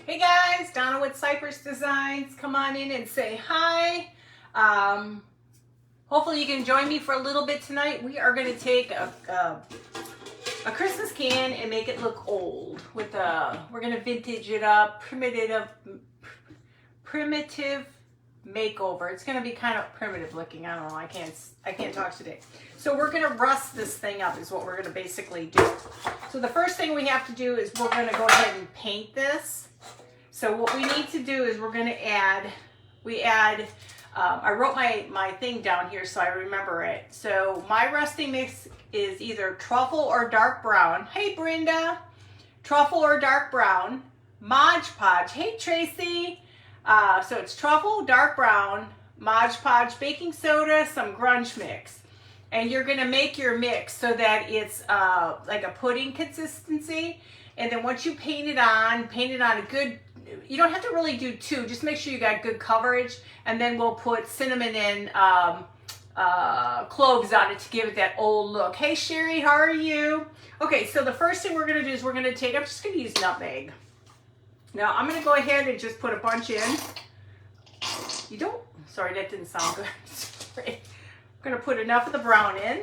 Hey guys, Donna with Cypress Designs. Come on in and say hi. Hopefully you can join me for a little bit tonight. We are going to take a Christmas can and make it look old. We're going to vintage it up, primitive makeover. It's going to be kind of primitive looking. I don't know. I can't talk today. So we're going to rust this thing up is what we're going to basically do. So the first thing we have to do is we're going to go ahead and paint this. So what we need to do is we're going to add, I wrote my thing down here so I remember it. So my rusting mix is either truffle or dark brown. Hey Brenda. Truffle or dark brown. Mod Podge. Hey Tracy. So it's truffle, dark brown, Mod Podge, baking soda, some grunge mix. And you're going to make your mix so that it's like a pudding consistency. And then once you paint it on a good, you don't have to really do two, just make sure you got good coverage. And then we'll put cinnamon and cloves on it to give it that old look. Hey Sherry, how are you? Okay, so the first thing we're going to do is we're going to take, I'm just going to use nutmeg. Now I'm going to go ahead and just put a bunch in. Sorry, that didn't sound good. Sorry. I'm going to put enough of the brown in.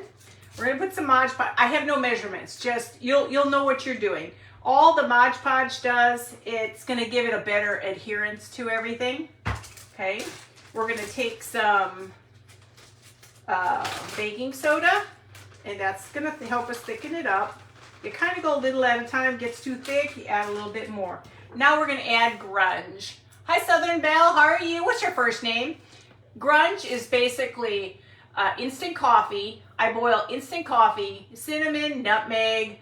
We're going to put some Mod Podge. I have no measurements, just you'll know what you're doing. All the Mod Podge does, it's going to give it a better adherence to everything. Okay, we're going to take some baking soda, and that's going to help us thicken it up. You kind of go a little at a time. Gets too thick, you add a little bit more. Now we're going to add grunge. Hi Southern Belle, how are you? What's your first name? Grunge is basically instant coffee. I boil instant coffee, cinnamon, nutmeg,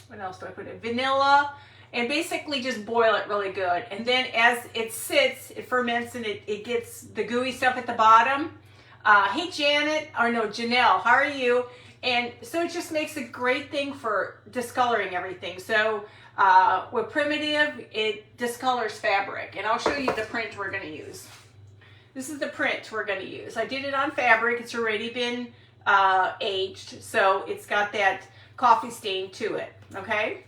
what else do I put in? Vanilla, and basically just boil it really good. And then as it sits, it ferments and it gets the gooey stuff at the bottom. Hey Janelle, how are you? And so it just makes a great thing for discoloring everything. So with primitive, it discolors fabric. And I'll show you the print we're going to use. This is the print we're going to use. I did it on fabric. It's already been aged, so it's got that coffee stain to it. Okay.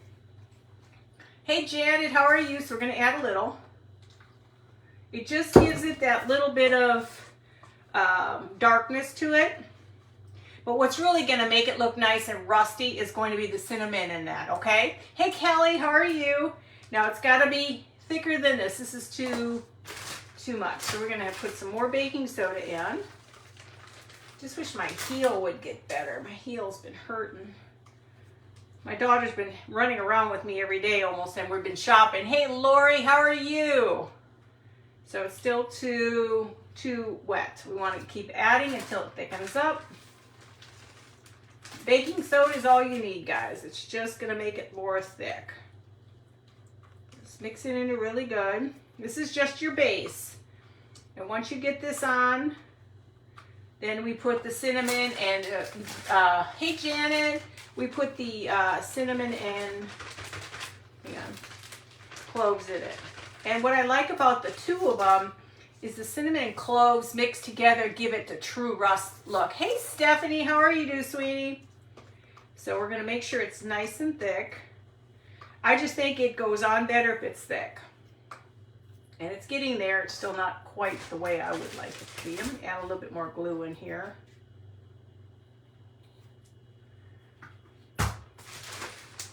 Hey Janet, how are you? So we're going to add a little. It just gives it that little bit of darkness to it. But what's really going to make it look nice and rusty is going to be the cinnamon in that, okay? Hey Kelly, how are you? Now it's got to be thicker than this. This is too much. So we're going to put some more baking soda in. Just wish my heel would get better. My heel's been hurting. My daughter's been running around with me every day almost, and we've been shopping. Hey Lori, how are you? So it's still too wet. We want to keep adding until it thickens up. Baking soda is all you need, guys. It's just going to make it more thick. Just mix it in really good. This is just your base. And once you get this on, then we put the cinnamon and, hey Janet, we put the cinnamon and cloves in it. And what I like about the two of them is the cinnamon and cloves mixed together give it the true rust look. Hey Stephanie, how are you, sweetie? So we're going to make sure it's nice and thick. I just think it goes on better if it's thick. And it's getting there. It's still not quite the way I would like it to be. I'm going to add a little bit more glue in here.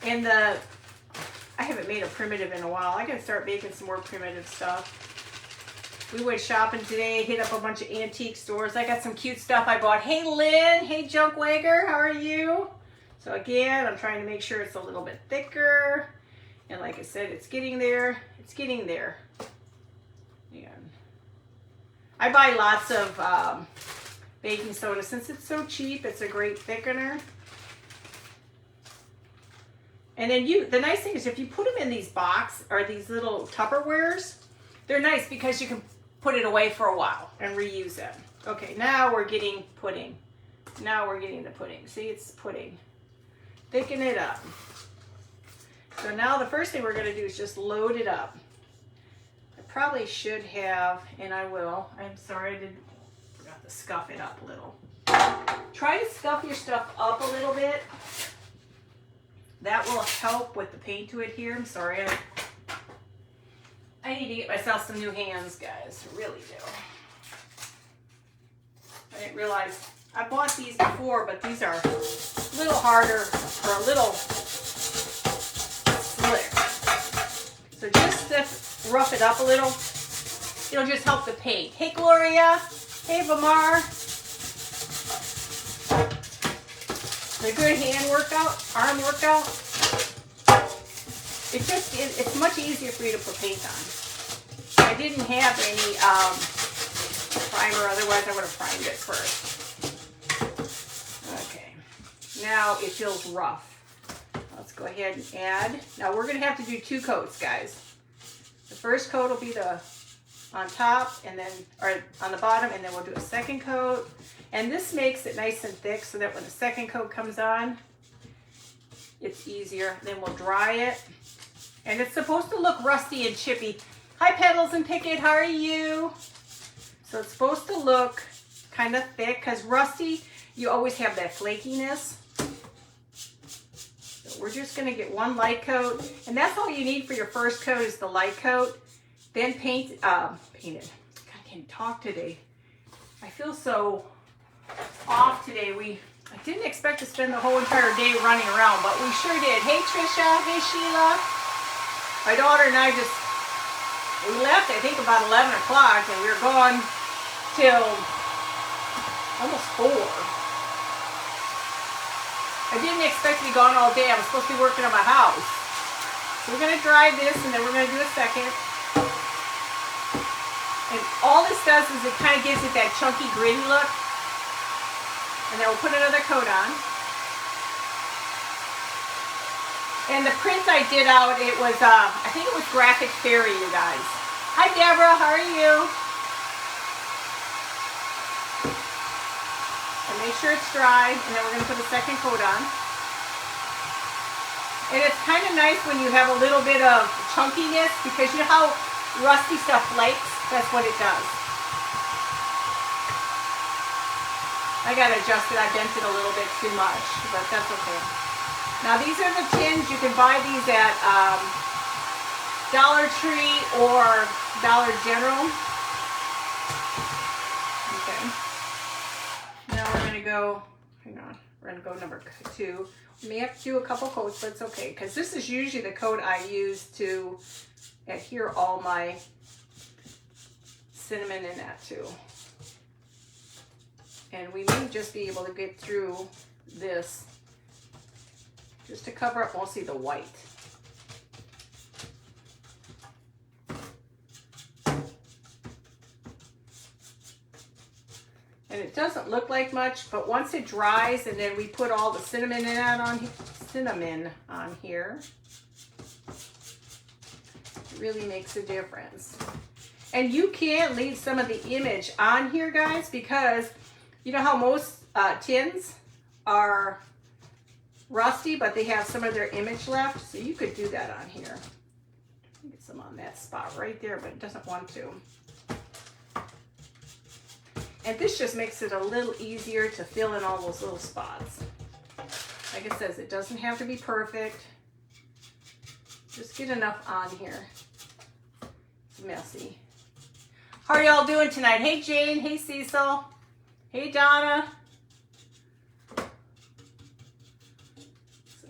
And I haven't made a primitive in a while. I got to start making some more primitive stuff. We went shopping today, hit up a bunch of antique stores. I got some cute stuff I bought. Hey Lynn, hey Junkwagger, how are you? So again, I'm trying to make sure it's a little bit thicker. And like I said, it's getting there. It's getting there. And I buy lots of baking soda. Since it's so cheap, it's a great thickener. And then the nice thing is if you put them in these boxes or these little Tupperwares, they're nice because you can put it away for a while and reuse them. Okay, now we're getting pudding. Now we're getting the pudding. See, it's pudding. Thicken it up. So now the first thing we're going to do is just load it up. I probably should have, and I will. I'm sorry, I forgot to scuff it up a little. Try to scuff your stuff up a little bit. That will help with the paint to adhere. I'm sorry, I I need to get myself some new hands, guys. I really do. I didn't realize I bought these before, but these are a little harder or a little slick. So just to rough it up a little, it'll just help the paint. Hey, Gloria. Hey, Vamar. A good hand workout, arm workout. It's much easier for you to put paint on. I didn't have any primer, otherwise I would have primed it first. Okay, now it feels rough. Let's go ahead and add. Now we're gonna have to do 2 coats, guys. The first coat will be on top and then, or on the bottom, and then we'll do a second coat. And this makes it nice and thick so that when the second coat comes on, it's easier. Then we'll dry it. And it's supposed to look rusty and chippy. Hi, Petals and Picket, how are you? So it's supposed to look kind of thick, because rusty, you always have that flakiness. So we're just gonna get 1 light coat, and that's all you need for your first coat is the light coat. Then paint it. God, I can't talk today. I feel so off today. I didn't expect to spend the whole entire day running around, but we sure did. Hey, Trisha. Hey, Sheila. My daughter and I we left, I think, about 11 o'clock, and we were gone till almost 4. I didn't expect to be gone all day. I was supposed to be working on my house. So we're going to dry this, and then we're going to do a second. And all this does is it kind of gives it that chunky, gritty look. And then we'll put another coat on. And the print I did out, it was, I think it was Graphic Fairy, you guys. Hi, Deborah, how are you? And make sure it's dry, and then we're gonna put a second coat on. And it's kind of nice when you have a little bit of chunkiness, because you know how rusty stuff flakes? That's what it does. I gotta adjust it. I bent it a little bit too much, but that's okay. Now these are the tins. You can buy these at Dollar Tree or Dollar General. Okay. Now we're gonna go, hang on, we're gonna go number 2. We may have to do a couple coats, but it's okay, because this is usually the coat I use to adhere all my cinnamon in that too. And we may just be able to get through this just to cover up mostly the white. And it doesn't look like much, but once it dries and then we put all the cinnamon on here, it really makes a difference. And you can leave some of the image on here, guys, because you know how most tins are rusty, but they have some of their image left. So you could do that on here. Get some on that spot right there, but it doesn't want to. And this just makes it a little easier to fill in all those little spots. Like it says, it doesn't have to be perfect. Just get enough on here. It's messy. How are y'all doing tonight? Hey, Jane. Hey, Cecil. Hey, Donna. So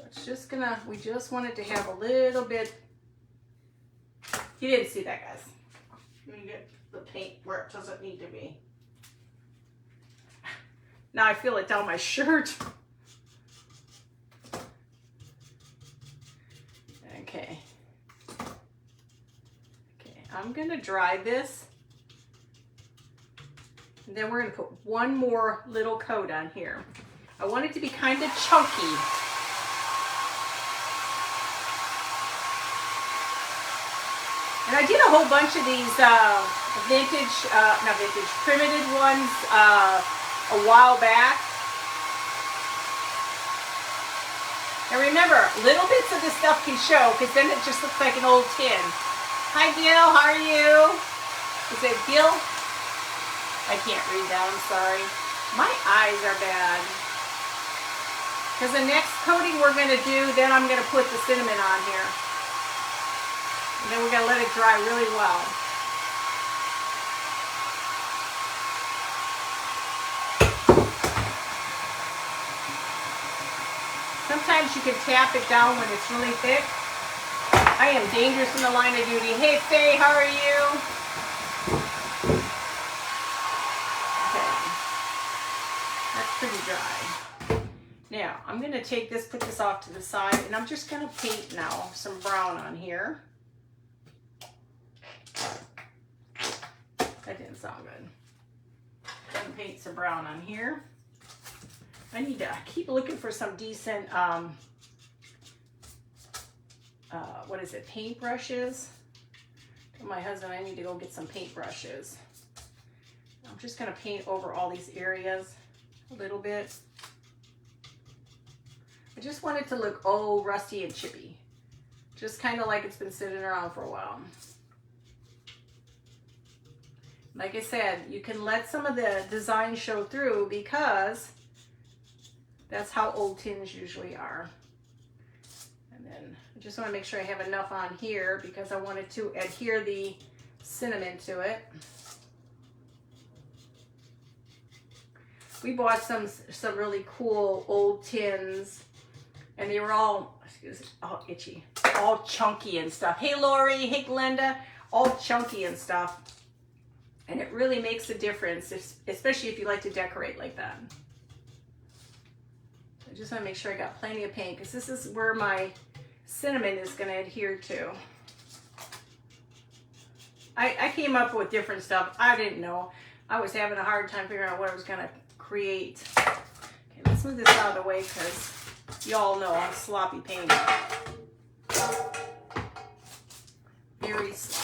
it's just gonna, we just wanted to have a little bit. You didn't see that, guys. Let me get the paint where it doesn't need to be. Now I feel it down my shirt. Okay. Okay, I'm gonna dry this. And then we're gonna put one more little coat on here. I want it to be kind of chunky. And I did a whole bunch of these primitive ones a while back. And remember, little bits of this stuff can show, because then it just looks like an old tin. Hi, Gil, how are you? Is it Gil? I can't read that, I'm sorry. My eyes are bad. Because the next coating we're going to do, then I'm going to put the cinnamon on here. And then we're gonna let it dry really well. Sometimes you can tap it down when it's really thick. I am dangerous in the line of duty. Hey Faye, how are you? Okay, that's pretty dry. Now, I'm gonna take this, put this off to the side, and I'm just gonna paint now some brown on here. That didn't sound good. Gonna paint some brown on here. I need to keep looking for some decent, what is it, paint brushes. Tell my husband I need to go get some paint brushes. I'm just gonna paint over all these areas a little bit. I just want it to look old, rusty, and chippy. Just kind of like it's been sitting around for a while. Like I said, you can let some of the design show through because that's how old tins usually are. And then I just want to make sure I have enough on here because I wanted to adhere the cinnamon to it. We bought some really cool old tins and they were all, excuse me, all itchy, all chunky and stuff. Hey Lori, hey Glenda, all chunky and stuff. And it really makes a difference, especially if you like to decorate like that. I just want to make sure I got plenty of paint because this is where my cinnamon is going to adhere to. I came up with different stuff. I didn't know. I was having a hard time figuring out what I was going to create. Okay, let's move this out of the way because y'all know I'm sloppy painting. Very sloppy.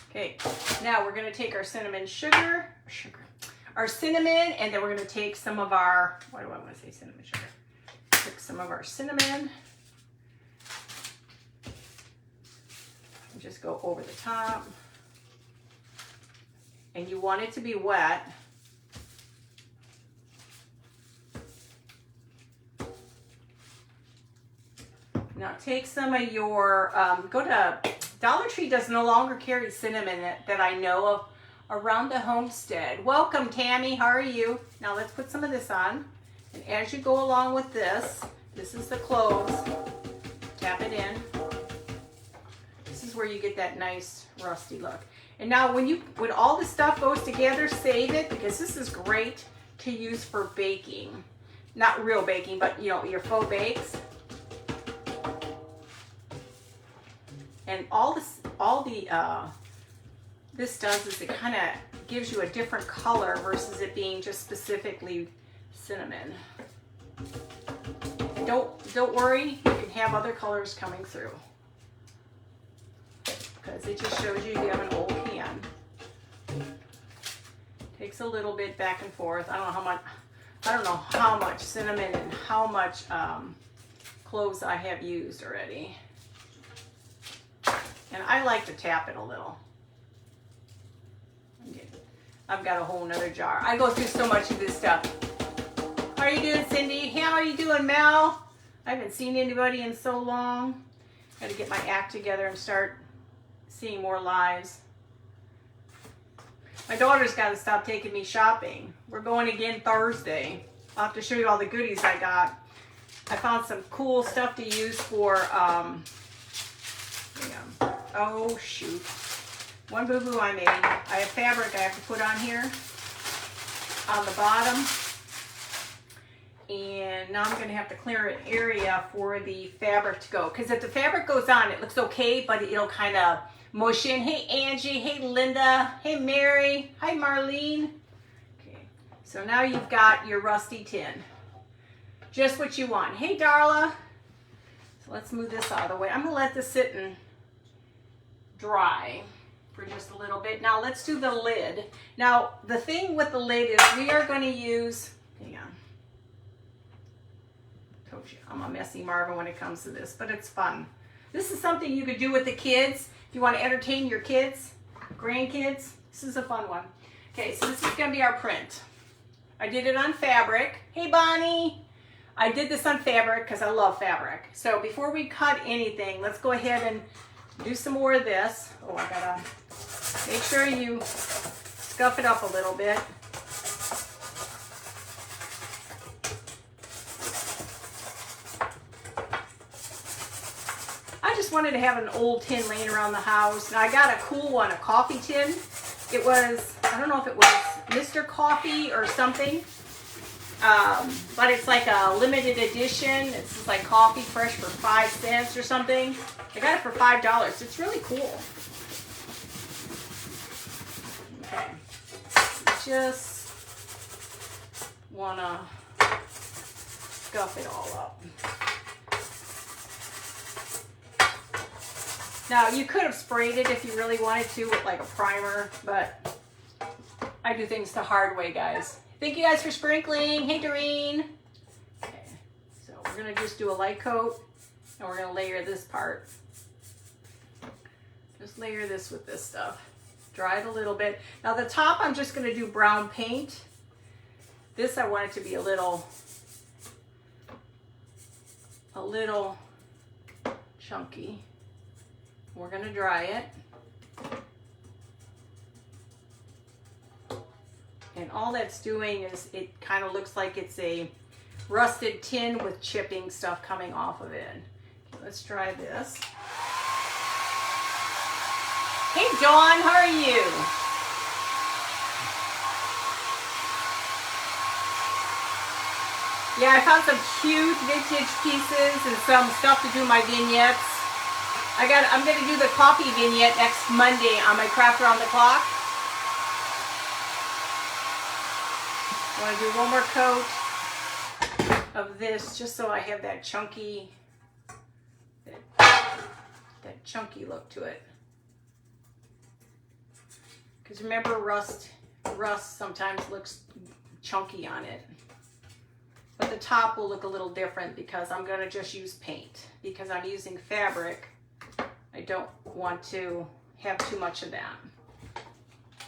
Okay, now we're going to take our cinnamon our cinnamon, and then we're going to take some of our, why do I want to say cinnamon sugar? Take some of our cinnamon and just go over the top. And you want it to be wet. Now take some of your, go to Dollar Tree does no longer carry cinnamon that I know of around the homestead. Welcome Tammy, how are you? Now let's put some of this on. And as you go along with this, this is the cloves. Tap it in. This is where you get that nice rusty look. And now when all the stuff goes together, save it because this is great to use for baking. Not real baking, but you know, your faux bakes. And this does is it kind of gives you a different color versus it being just specifically cinnamon. And don't worry, you can have other colors coming through because it just shows you have an old pan. Takes a little bit back and forth. I don't know how much cinnamon and how much cloves I have used already. And I like to tap it a little. I've got a whole nother jar. I go through so much of this stuff. How are you doing, Cindy? How are you doing, Mel? I haven't seen anybody in so long. Got to get my act together and start seeing more lives. My daughter's got to stop taking me shopping. We're going again Thursday. I'll have to show you all the goodies I got. I found some cool stuff to use for, oh shoot. One boo-boo I made. I have fabric I have to put on here on the bottom. And now I'm going to have to clear an area for the fabric to go. Because if the fabric goes on, it looks okay, but it'll kind of mush in. Hey Angie, hey Linda, hey Mary, hi Marlene. Okay, so now you've got your rusty tin. Just what you want. Hey Darla. So let's move this out of the way. I'm going to let this sit and dry for just a little bit. Now let's do the lid. Now the thing with the lid is we are going to use, hang on. Told you, I'm a messy Marvin when it comes to this, but it's fun. This is something you could do with the kids. If you want to entertain your kids, grandkids, this is a fun one. Okay, so this is going to be our print. I did it on fabric. Hey Bonnie! I did this on fabric because I love fabric. So before we cut anything, let's go ahead and Do some more of this. Oh, I gotta make sure you scuff it up a little bit. I just wanted to have an old tin laying around the house. Now I got a cool one, a coffee tin. It was, I don't know if it was Mr. Coffee or something. But it's like a limited edition. It's just like coffee fresh for 5 cents or something. I got it for $5. It's really cool. Okay. Just wanna scuff it all up. Now you could have sprayed it if you really wanted to with like a primer, but I do things the hard way, guys. Thank you guys for sprinkling. Hey, Doreen. Okay, so we're gonna just do a light coat and we're gonna layer this part. Just layer this with this stuff. Dry it a little bit. Now the top, I'm just gonna do brown paint. This I want it to be a little chunky. We're gonna dry it. And all that's doing is it kind of looks like it's a rusted tin with chipping stuff coming off of it. Okay, let's try this. Hey Dawn, how are you? Yeah, I found some cute vintage pieces and some stuff to do my vignettes. I'm gonna do the coffee vignette next Monday on my Craft Around the Clock. I want to do one more coat of this just so I have that chunky look to it. Because remember, rust sometimes looks chunky on it. But the top will look a little different because I'm going to just use paint. Because I'm using fabric, I don't want to have too much of that.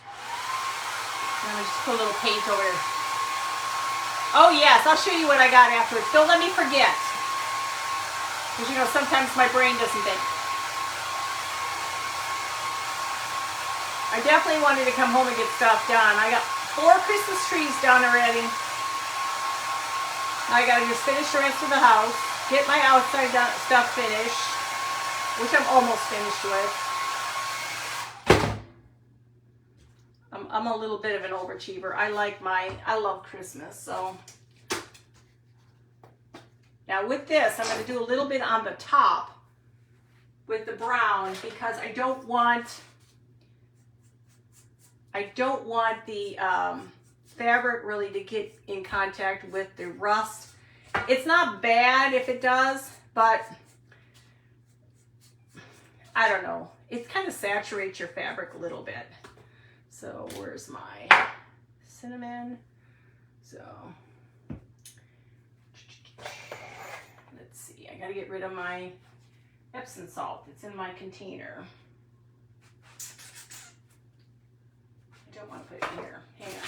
I'm going to just put a little paint over it. Oh yes, I'll show you what I got afterwards. Don't let me forget. Because you know, sometimes my brain doesn't think. I definitely wanted to come home and get stuff done. I got 4 Christmas trees done already. Now I gotta just finish the rest of the house, get my outside stuff finished, which I'm almost finished with. I'm a little bit of an overachiever. I love Christmas, so. Now with this, I'm gonna do a little bit on the top with the brown because I don't want the fabric really to get in contact with the rust. It's not bad if it does, but I don't know. It kind of saturates your fabric a little bit. So where's my cinnamon? So let's see, I gotta get rid of my Epsom salt. It's in my container. I don't want to put it in here. Hang on.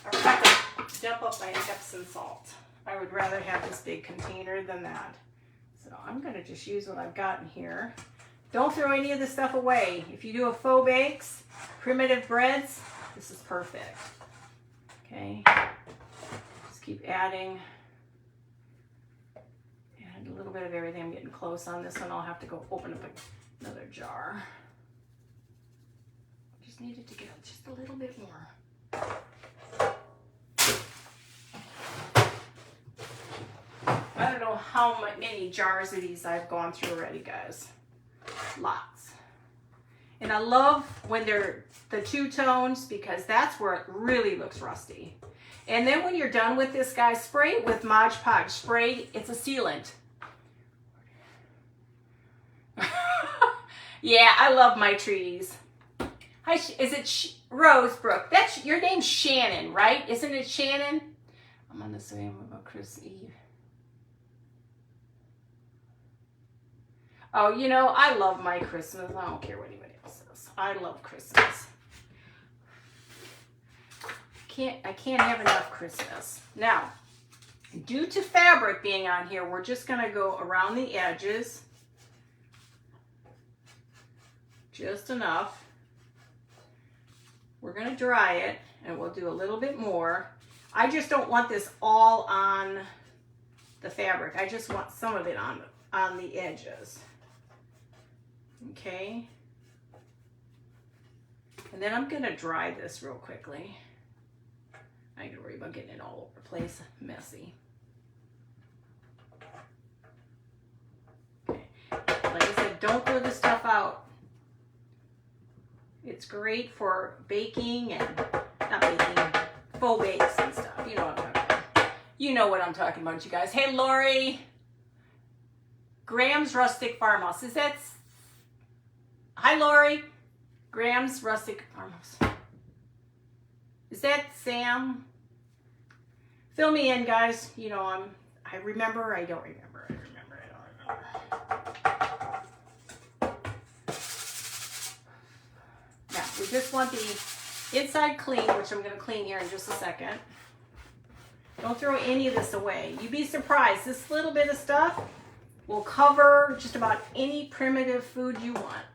I forgot to dump up my Epsom salt. I would rather have this big container than that. So I'm gonna just use what I've got in here. Don't throw any of the stuff away. If you do a faux bakes, primitive breads, this is perfect. Okay, just keep adding a little bit of everything. I'm getting close on this one. I'll have to go open up another jar. Just needed to get just a little bit more. I don't know how many jars of these I've gone through already, guys. Lots. And I love when they're the 2 tones because that's where it really looks rusty. And then when you're done with this, guys, spray it with Mod Podge. Spray, it's a sealant. Yeah, I love my trees. Hi, is it Rosebrook? That's your name's Shannon, right? Isn't it Shannon? I'm on the same about Chris Eve. Oh, you know, I love my Christmas. I don't care what anybody else says. I love Christmas. I can't have enough Christmas. Now, due to fabric being on here, we're just gonna go around the edges just enough. We're going to dry it, and we'll do a little bit more. I just don't want this all on the fabric. I just want some of it on the edges. Okay. And then I'm going to dry this real quickly. I ain't going to worry about getting it all over the place. Messy. Okay. Like I said, don't throw this stuff out. It's great for baking and, not baking, faux bakes and stuff. You know what I'm talking about. You know what I'm talking about, you guys. Hey, Lori. Graham's Rustic Farmhouse. Is that... Hi, Lori. Graham's Rustic Farmhouse. Is that Sam? Fill me in, guys. You know, I remember, I don't remember. I remember, I don't remember. Now, we just want the inside clean, which I'm going to clean here in just a second. Don't throw any of this away. You'd be surprised. This little bit of stuff will cover just about any primitive food you want.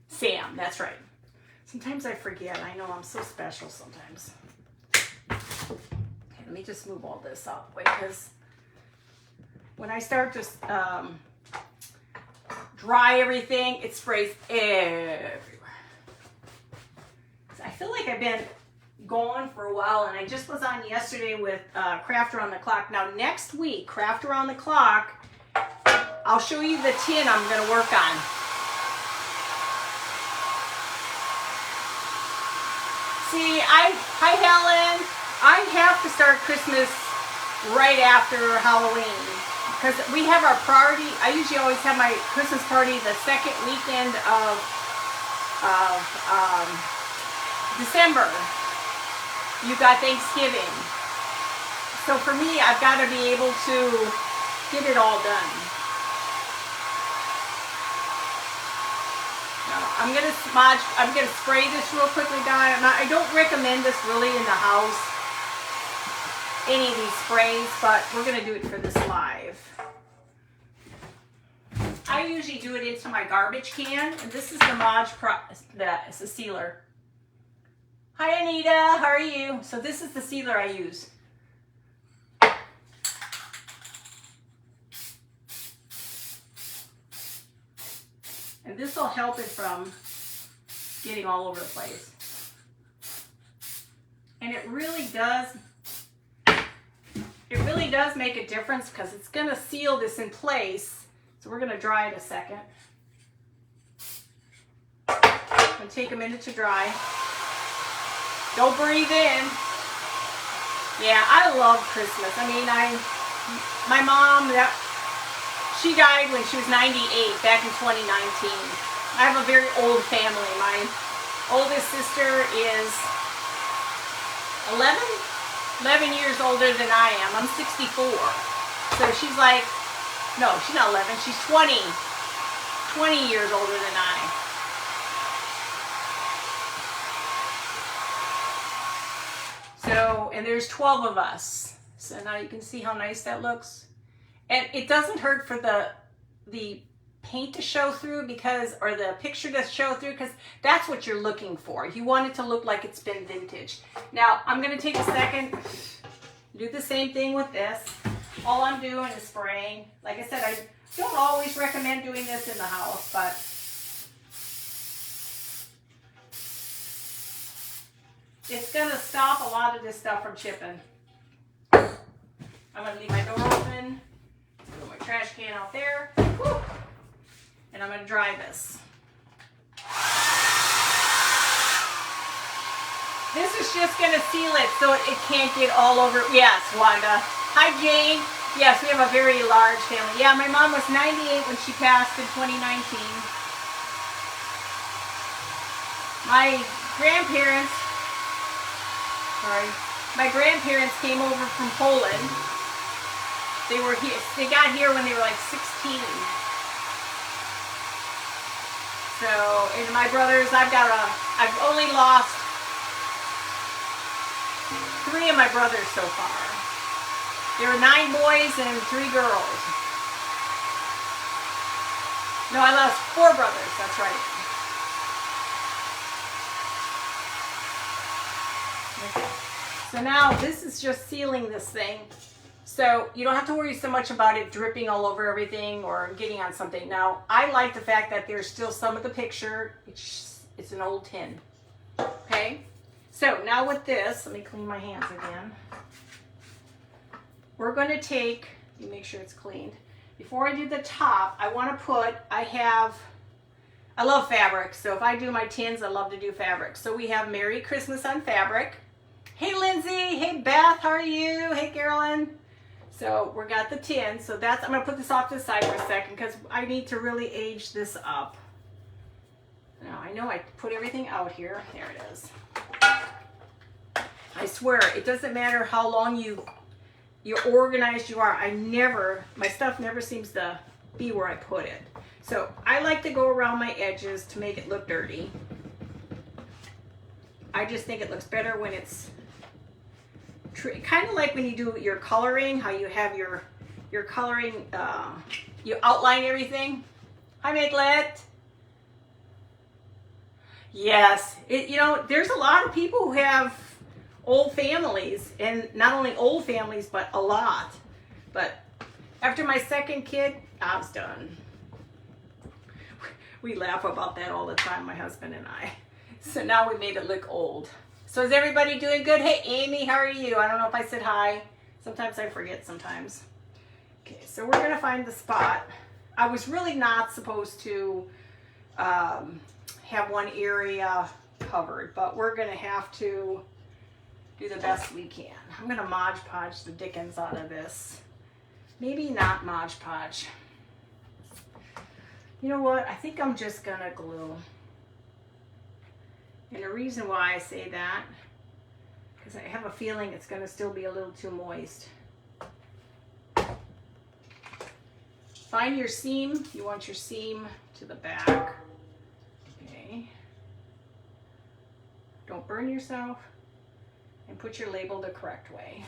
Sam, that's right. Sometimes I forget. I know I'm so special sometimes. Okay, let me just move all this up because when I start to dry everything, it sprays everywhere. I feel like I've been gone for a while, and I just was on yesterday with Craft Around the Clock. Now next week, Craft Around the Clock, I'll show you the tin I'm going to work on. See, hi Helen. I have to start Christmas right after Halloween because we have our party. I usually always have my Christmas party the second weekend of December. You got Thanksgiving. So for me, I've got to be able to get it all done. I'm gonna spray this real quickly, guys. I don't recommend this really in the house, any of these sprays, but we're gonna do it for this live. I usually do it into my garbage can, and this is the Mod it's a sealer. Hi Anita, how are you? So this is the sealer I use. And this will help it from getting all over the place. And it really does make a difference because it's going to seal this in place. So we're going to dry it a second. I'm going to take a minute to dry. Don't breathe in. Yeah, I love Christmas. I mean, my mom, she died when she was 98 back in 2019. I have a very old family. My oldest sister is 11 years older than I am. I'm 64. So she's like, no, she's not 11. She's 20 years older than I. So, and there's 12 of us. So now you can see how nice that looks. And it doesn't hurt for the paint to show through or the picture to show through because that's what you're looking for. You want it to look like it's been vintage. Now, I'm going to take a second, do the same thing with this. All I'm doing is spraying. Like I said, I don't always recommend doing this in the house, but it's going to stop a lot of this stuff from chipping. I'm going to leave my door open. Put my trash can out there. Whew. And I'm going to dry this. This is just going to seal it so it can't get all over. Yes, Wanda. Hi, Jane. Yes, we have a very large family. Yeah, my mom was 98 when she passed in 2019. My grandparents came over from Poland. They were here. They got here when they were like 16. So, and my brothers, I've only lost 3 of my brothers so far. There were 9 boys and 3 girls. No, I lost 4 brothers. That's right. Okay. So now this is just sealing this thing. So you don't have to worry so much about it dripping all over everything or getting on something. Now, I like the fact that there's still some of the picture. It's an old tin. Okay? So now with this, let me clean my hands again. We're going to take, let me make sure it's cleaned. Before I do the top, I want to put, I love fabric. So if I do my tins, I love to do fabric. So we have Merry Christmas on fabric. Hey, Lindsay. Hey, Beth. How are you? Hey, Carolyn. So we got the tin. So that's, I'm going to put this off to the side for a second because I need to really age this up. Now, I know I put everything out here. There it is. I swear, it doesn't matter how long you're organized you are. My stuff never seems to be where I put it. So I like to go around my edges to make it look dirty. I just think it looks better when it's kind of like when you do your coloring, how you have your coloring, you outline everything. Hi, Makelet. Yes, there's a lot of people who have old families, and not only old families, but a lot. But after my second kid, I was done. We laugh about that all the time, my husband and I. So now we made it look old. So is everybody doing good? Hey, Amy, how are you? I don't know if I said hi. Sometimes I forget sometimes. Okay, so we're gonna find the spot. I was really not supposed to have one area covered, but we're gonna have to do the best we can. I'm gonna Mod Podge the dickens out of this. Maybe not Mod Podge. You know what? I think I'm just gonna glue. And the reason why I say that, because I have a feeling it's gonna still be a little too moist. Find your seam. You want your seam to the back. Okay. Don't burn yourself. And put your label the correct way.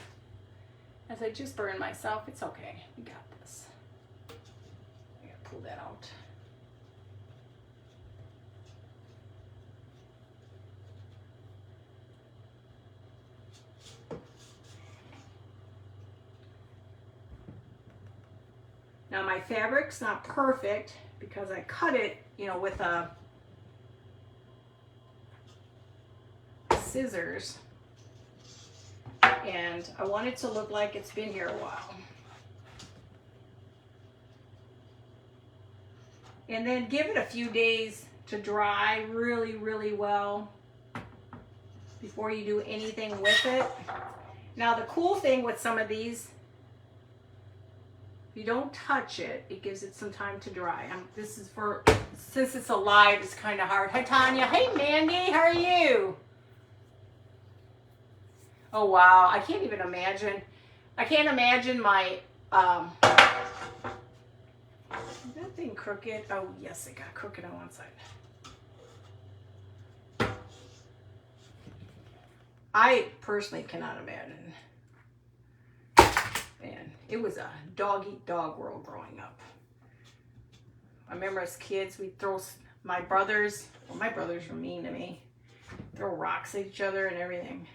As I just burned myself, it's okay. We got this. I gotta pull that out. Now my fabric's not perfect because I cut it, with a scissors. And I want it to look like it's been here a while. And then give it a few days to dry really, really well before you do anything with it. Now the cool thing with some of these, if you don't touch it, it gives it some time to dry. Since it's alive, it's kind of hard. Hi, Tanya. Hey, Mandy. How are you? Oh, wow. I can't even imagine. I can't imagine my, is that thing crooked? Oh, yes, it got crooked on one side. I personally cannot imagine. Man, it was a dog-eat-dog world growing up. I remember as kids, we'd throw my brothers were mean to me. Throw rocks at each other and everything.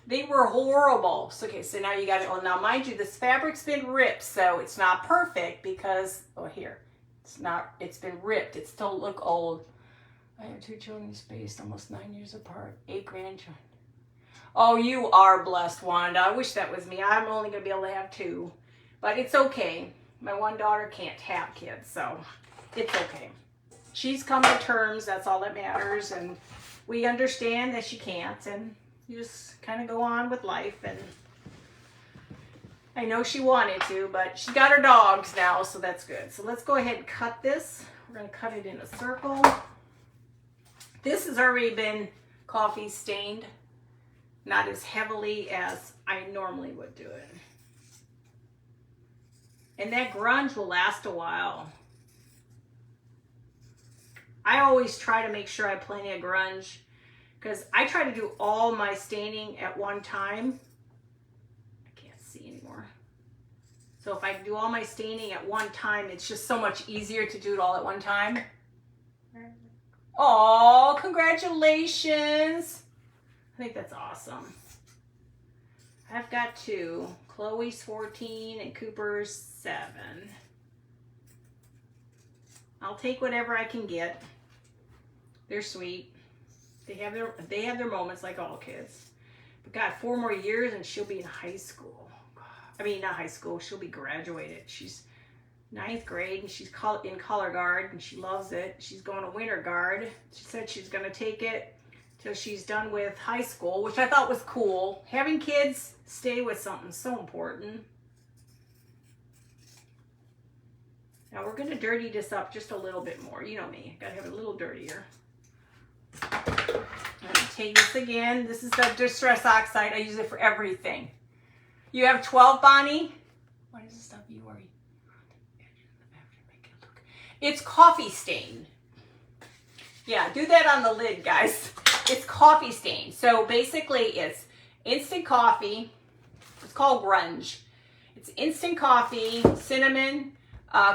They were horrible. So, okay, so now you got it. Well, now mind you, this fabric's been ripped, so it's not perfect because, here, it's been ripped. It still look old. I have 2 children spaced almost 9 years apart, 8 grandchildren. Oh, you are blessed, Wanda. I wish that was me. I'm only going to be able to have 2, but it's okay. My one daughter can't have kids, so it's okay. She's come to terms. That's all that matters, and we understand that she can't, and you just kind of go on with life. And I know she wanted to, but she got her dogs now, so that's good. So let's go ahead and cut this. We're going to cut it in a circle. This has already been coffee stained, not as heavily as I normally would do it. And that grunge will last a while. I always try to make sure I have plenty of grunge because I try to do all my staining at one time. I can't see anymore. So if I do all my staining at one time, it's just so much easier to do it all at one time. Oh, congratulations. I think that's awesome. I've got 2. Chloe's 14 and Cooper's 7. I'll take whatever I can get. They're sweet. They have their moments like all kids. But God, 4 more years and she'll be in high school. I mean, not high school. She'll be graduated. She's 9th grade and she's in color guard and she loves it. She's going to winter guard. She said she's going to take it till she's done with high school, which I thought was cool. Having kids stay with something so important. Now we're going to dirty this up just a little bit more. You know me, got to have it a little dirtier. I'm going to take this again. This is the Distress Oxide. I use it for everything. You have 12, Bonnie? What is the stuff you worry? It's coffee stain. Yeah, do that on the lid, guys. It's coffee stain. So basically it's instant coffee. It's called Grunge. It's instant coffee, cinnamon,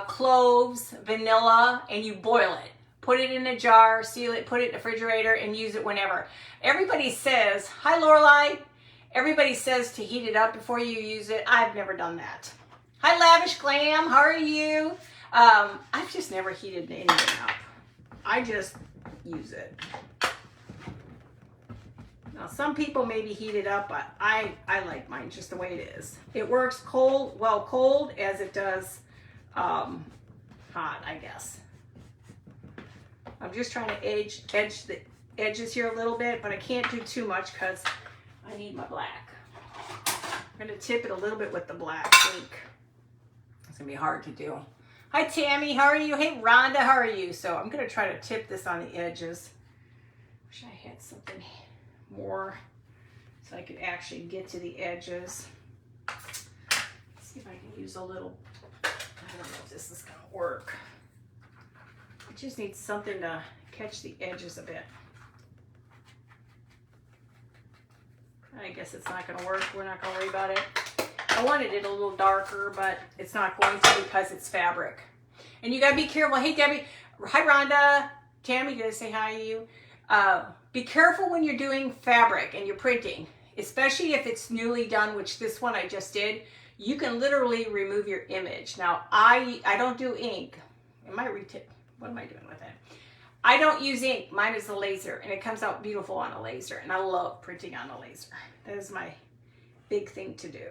cloves, vanilla, and you boil it. Put it in a jar, seal it, put it in the refrigerator, and use it whenever. Everybody says, hi Lorelai. Everybody says to heat it up before you use it. I've never done that. Hi Lavish Glam, how are you? I've just never heated anything up. I just use it. Now some people maybe heat it up, but I like mine just the way it is. It works cold as it does hot, I guess. I'm just trying to edge the edges here a little bit, but I can't do too much because I need my black. I'm going to tip it a little bit with the black ink. It's going to be hard to do. Hi Tammy, how are you? Hey Rhonda, how are you? So I'm going to try to tip this on the edges. Wish I had something more so I could actually get to the edges. Let's see if I can use a little, I don't know if this is going to work. I just need something to catch the edges a bit. I guess it's not going to work. We're not going to worry about it. I wanted it a little darker, but it's not going to because it's fabric. And you got to be careful. Hey, Debbie. Hi, Rhonda. Tammy, did I say hi to you? Be careful when you're doing fabric and you're printing, especially if it's newly done, which this one I just did. You can literally remove your image. Now, I don't do ink. What am I doing with it? I don't use ink. Mine is a laser, and it comes out beautiful on a laser, and I love printing on a laser. That is my big thing to do.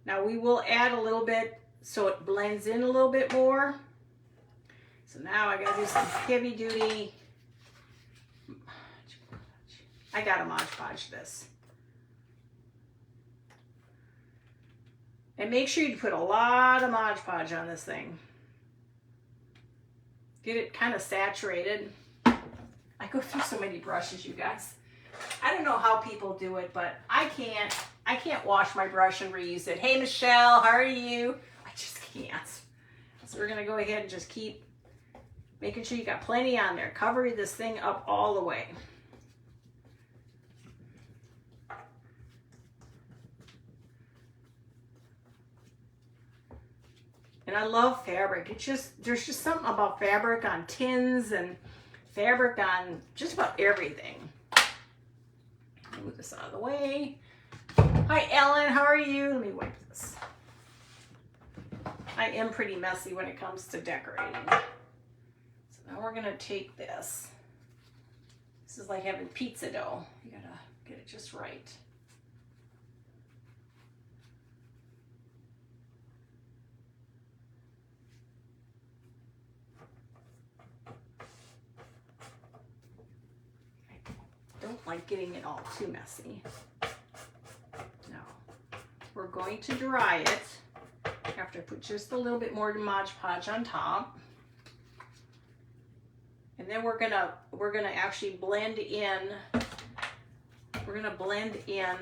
Now we will add a little bit so it blends in a little bit more. So now I gotta do some heavy duty. I gotta Mod Podge this. And make sure you put a lot of Mod Podge on this thing. Get it kind of saturated. I go through so many brushes, you guys. I don't know how people do it, but I can't wash my brush and reuse it. Hey Michelle, how are you? I just can't. So we're gonna go ahead and just keep making sure you got plenty on there. Cover this thing up all the way. And I love fabric. There's just something about fabric on tins and fabric on just about everything. Move this out of the way. Hi Ellen, how are you? Let me wipe this. I am pretty messy when it comes to decorating. So now we're gonna take this. This is like having pizza dough. You gotta get it just right. Like getting it all too messy. Now we're going to dry it after I put just a little bit more Mod Podge on top, and then we're gonna actually blend in. We're gonna blend in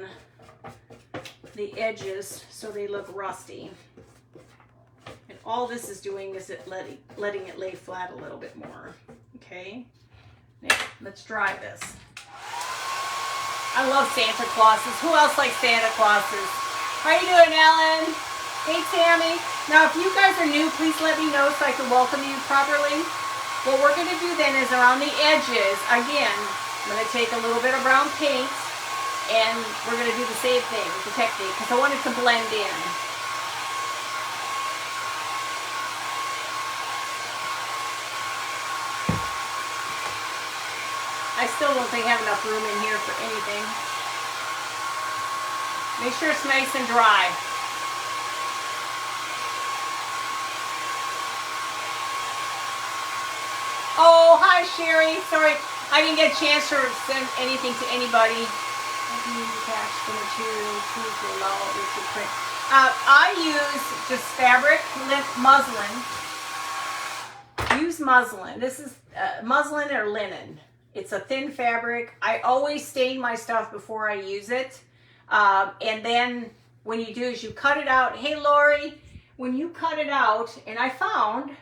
the edges so they look rusty. And all this is doing is letting it lay flat a little bit more. Okay. Now let's dry this. I love Santa Clauses. Who else likes Santa Clauses? How are you doing, Ellen? Hey, Tammy. Now, if you guys are new, please let me know so I can welcome you properly. What we're going to do then is around the edges, again, I'm going to take a little bit of brown paint and we're going to do the same thing, the technique, because I want it to blend in. I still don't think I have enough room in here for anything. Make sure it's nice and dry. Oh, hi Sherry. Sorry, I didn't get a chance to send anything to anybody. Attach the material to allow it to print. I use just fabric, muslin. Use muslin. This is muslin or linen. It's a thin fabric. I always stain my stuff before I use it. And then when you do is you cut it out. Hey Lori, when you cut it out, and I found,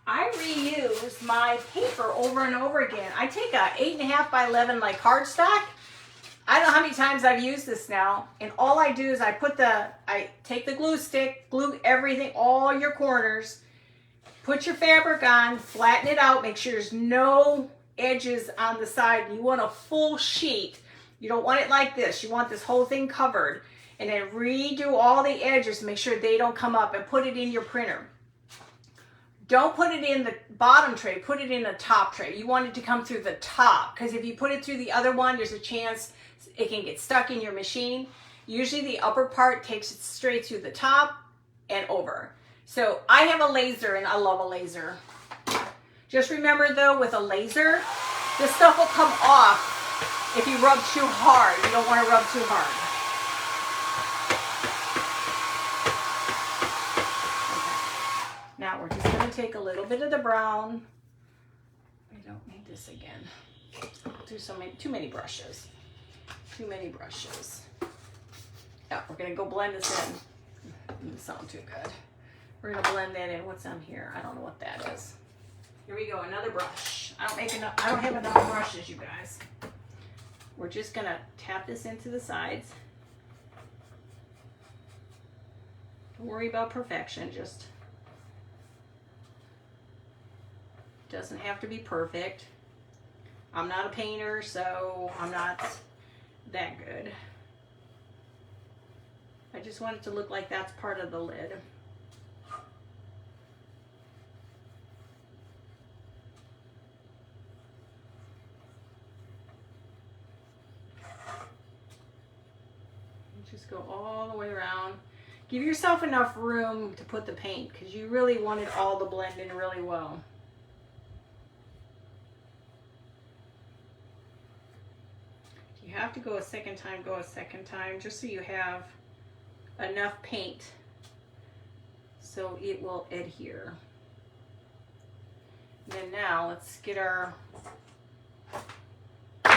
I reuse my paper over and over again. I take a 8.5 by 11 like cardstock. I don't know how many times I've used this now. And all I do is I take the glue stick, glue everything, all your corners, put your fabric on, flatten it out, make sure there's no edges on the side. You want a full sheet. You don't want it like this. You want this whole thing covered. And then redo all the edges to make sure they don't come up, and put it in your printer. Don't put it in the bottom tray, put it in the top tray. You want it to come through the top, because if you put it through the other one, there's a chance it can get stuck in your machine. Usually the upper part takes it straight through the top and over. So I have a laser and I love a laser. Just remember though, with a laser, this stuff will come off if you rub too hard. You don't want to rub too hard. Now we're just going to take a little bit of the brown. I don't need this again. Do too many brushes. Too many brushes. Yeah, we're going to go blend this in. Doesn't sound too good. We're going to blend that in. What's on here? I don't know what that is. Here we go. Another brush. I don't have enough brushes, you guys. We're just going to tap this into the sides. Don't worry about perfection. Just doesn't have to be perfect. I'm not a painter, so I'm not that good. I just want it to look like that's part of the lid. Just go all the way around. Give yourself enough room to put the paint, because you really want it all to blend in really well. If you have to go a second time, just so you have enough paint so it will adhere. And then now let's get our I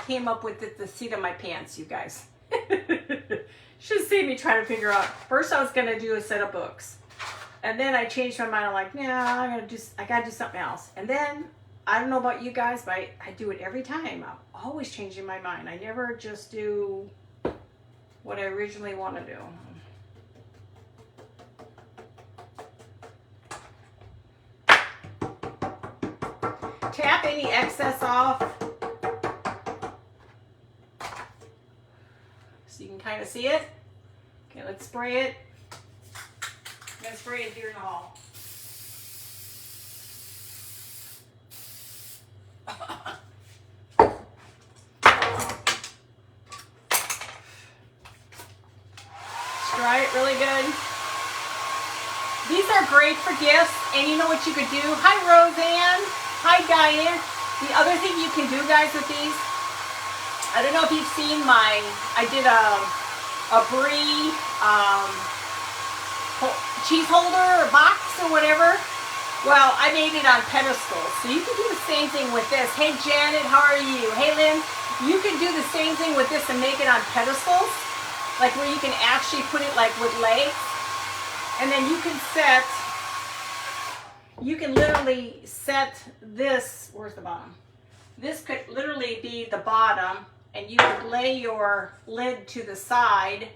came up with the seat of my pants, you guys. Should see me trying to figure out. First I was gonna do a set of books. And then I changed my mind. I'm like, nah, I gotta do something else. And then, I don't know about you guys, but I do it every time. I'm always changing my mind. I never just do what I originally want to do. Tap any excess off so you can kind of see it. Okay, let's spray it. I'm going to spray it here in the hall. Dry it really good. These are great for gifts, and you know what you could do? Hi Roseanne. Hi Diane. The other thing you can do, guys, with these, I don't know if you've seen I did a brie cheese holder or box or whatever. Well, I made it on pedestals, so you can do the same thing with this. Hey Janet, how are you? Hey Lynn, you can do the same thing with this and make it on pedestals, like where you can actually put it like with legs, and then you can set you can literally set this, where's the bottom? This could literally be the bottom, and you could lay your lid to the side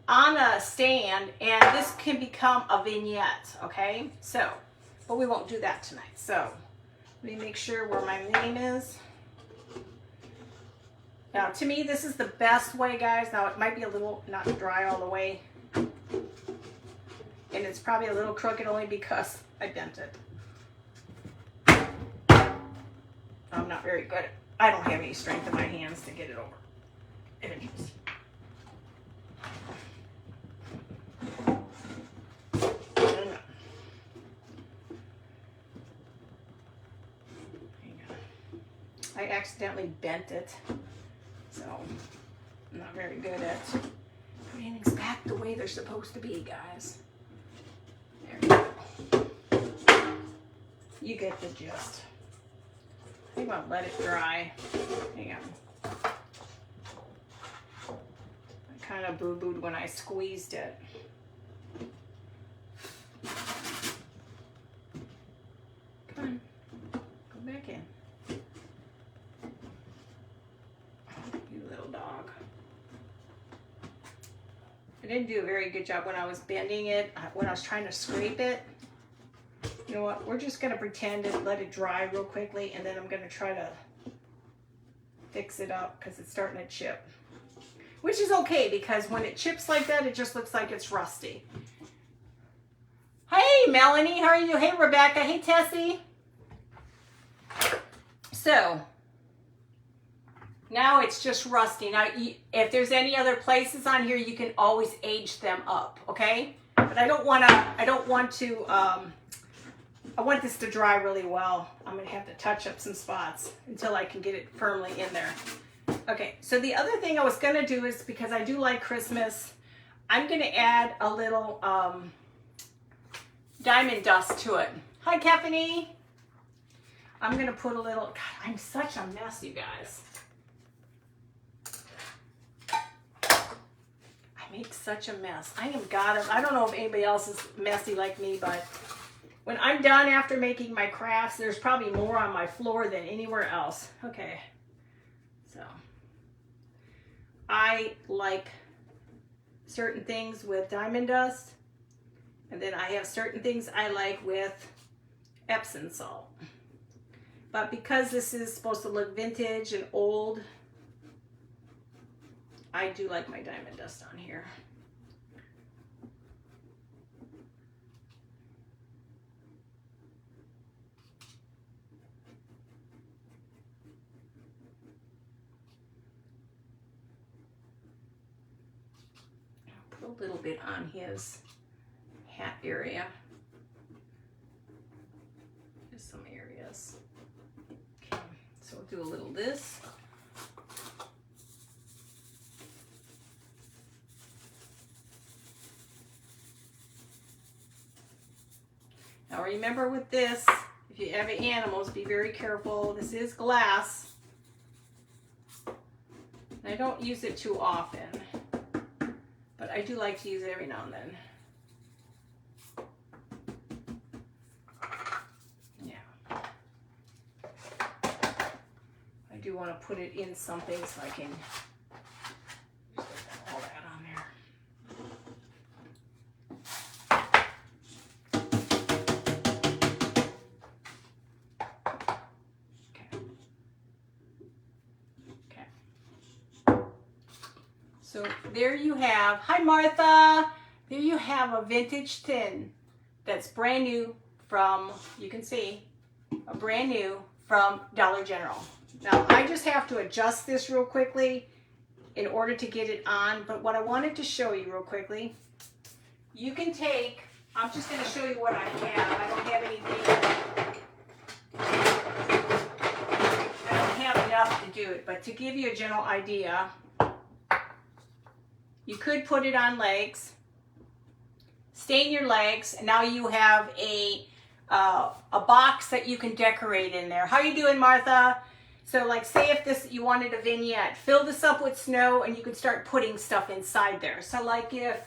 on a stand, and this can become a vignette, okay? So, but we won't do that tonight. So, let me make sure where my name is. Now, to me, this is the best way, guys. Now, it might be a little not dry all the way, and it's probably a little crooked only because I bent it. I'm not very good. I don't have any strength in my hands to get it over. Images. I accidentally bent it, so I'm not very good at putting things back the way they're supposed to be, guys. There you go. You get the gist. I think I'll let it dry. Hang on. I kind of boo-booed when I squeezed it. Come on, go back in. You little dog. I didn't do a very good job when I was bending it, when I was trying to scrape it. You know what, we're just gonna pretend and let it dry real quickly, and then I'm gonna try to fix it up because it's starting to chip. Which is okay, because when it chips like that, it just looks like it's rusty. Hey, Melanie, how are you? Hey, Rebecca. Hey, Tessie. So, now it's just rusty. Now, if there's any other places on here, you can always age them up, okay? But I want this to dry really well. I'm gonna have to touch up some spots until I can get it firmly in there. Okay, so the other thing I was gonna do is, because I do like Christmas, I'm gonna add a little diamond dust to it. Hi, Caffeine. I'm gonna put a little, God, I'm such a mess, you guys. I make such a mess. I don't know if anybody else is messy like me, but when I'm done after making my crafts, there's probably more on my floor than anywhere else. Okay, so I like certain things with diamond dust, and then I have certain things I like with Epsom salt. But because this is supposed to look vintage and old, I do like my diamond dust on here. I'll put a little bit on his hat area. Just some areas. Okay, so we'll do a little this. Now remember with this, if you have animals, be very careful. This is glass. I don't use it too often, but I do like to use it every now and then. Yeah. I do want to put it in something so I can just put all that on there. So there you have, hi Martha, there you have a vintage tin that's brand new from, you can see, a brand new from Dollar General. Now I just have to adjust this real quickly in order to get it on, but what I wanted to show you real quickly, you can take, I'm just going to show you what I have. I don't have anything, I don't have enough to do it, but to give you a general idea, you could put it on legs, stain your legs, and now you have a box that you can decorate in there. How you doing, Martha? So like say if this, you wanted a vignette, fill this up with snow and you could start putting stuff inside there. So like if,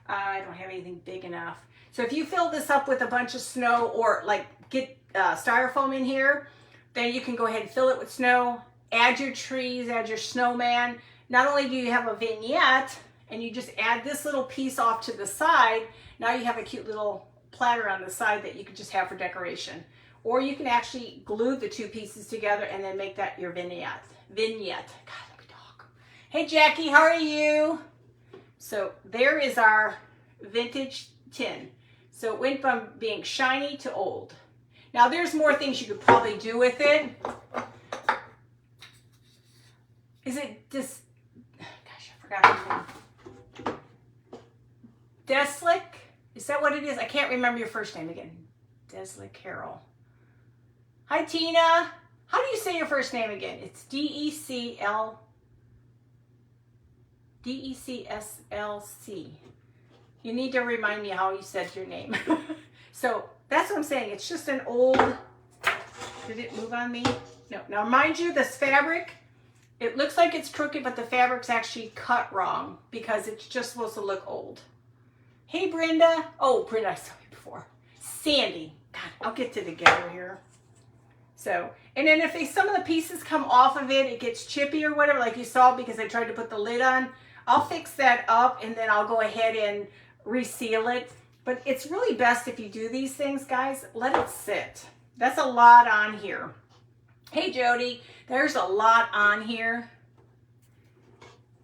I don't have anything big enough. So if you fill this up with a bunch of snow or like get styrofoam in here. Then you can go ahead and fill it with snow, add your trees, add your snowman. Not only do you have a vignette, and you just add this little piece off to the side, now you have a cute little platter on the side that you can just have for decoration. Or you can actually glue the two pieces together and then make that your vignette. Vignette. God, let me talk. Hey Jackie, how are you? So there is our vintage tin. So it went from being shiny to old. Now there's more things you could probably do with it. Is it just, gosh, I forgot her name. Deslick? Is that what it is? I can't remember your first name again. Deslick Carroll. Hi Tina. How do you say your first name again? It's D-E-C-S-L-C. You need to remind me how you said your name. So that's what I'm saying. It's just an old, did it move on me? No. Now mind you, this fabric, it looks like it's crooked, but the fabric's actually cut wrong because it's just supposed to look old. Hey Brenda. Oh, Brenda, I saw you before. Sandy. God, I'll get to together here. So, and then if some of the pieces come off of it, it gets chippy or whatever, like you saw because I tried to put the lid on, I'll fix that up and then I'll go ahead and reseal it. But it's really best if you do these things, guys, let it sit. That's a lot on here. Hey Jody, there's a lot on here.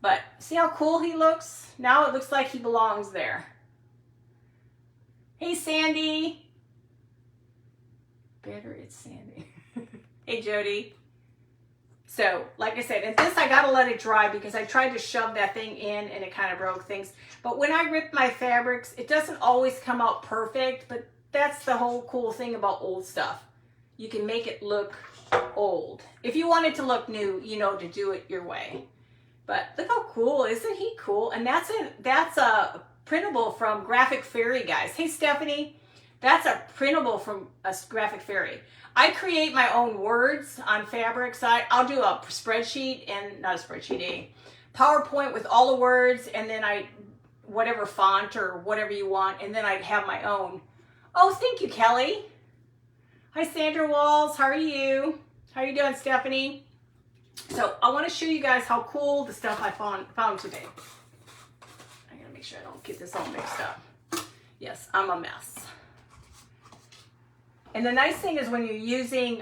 But see how cool he looks? Now it looks like he belongs there. Hey Sandy. Better it's Sandy. Hey Jody. So like I said, and this I gotta let it dry because I tried to shove that thing in and it kind of broke things. But when I rip my fabrics, it doesn't always come out perfect, but that's the whole cool thing about old stuff. You can make it look old. If you want it to look new, you know to do it your way. But look how cool, isn't he cool? And that's a printable from Graphic Fairy, guys. Hey Stephanie, that's a printable from a Graphic Fairy. I create my own words on fabrics. I'll do a spreadsheet and not a spreadsheet, a PowerPoint with all the words, and then whatever font or whatever you want, and then I'd have my own. Oh, thank you, Kelly. Hi, Sandra Walls. How are you? How are you doing, Stephanie? So I want to show you guys how cool the stuff I found today. I gotta make sure I don't get this all mixed up. Yes, I'm a mess. And the nice thing is when you're using,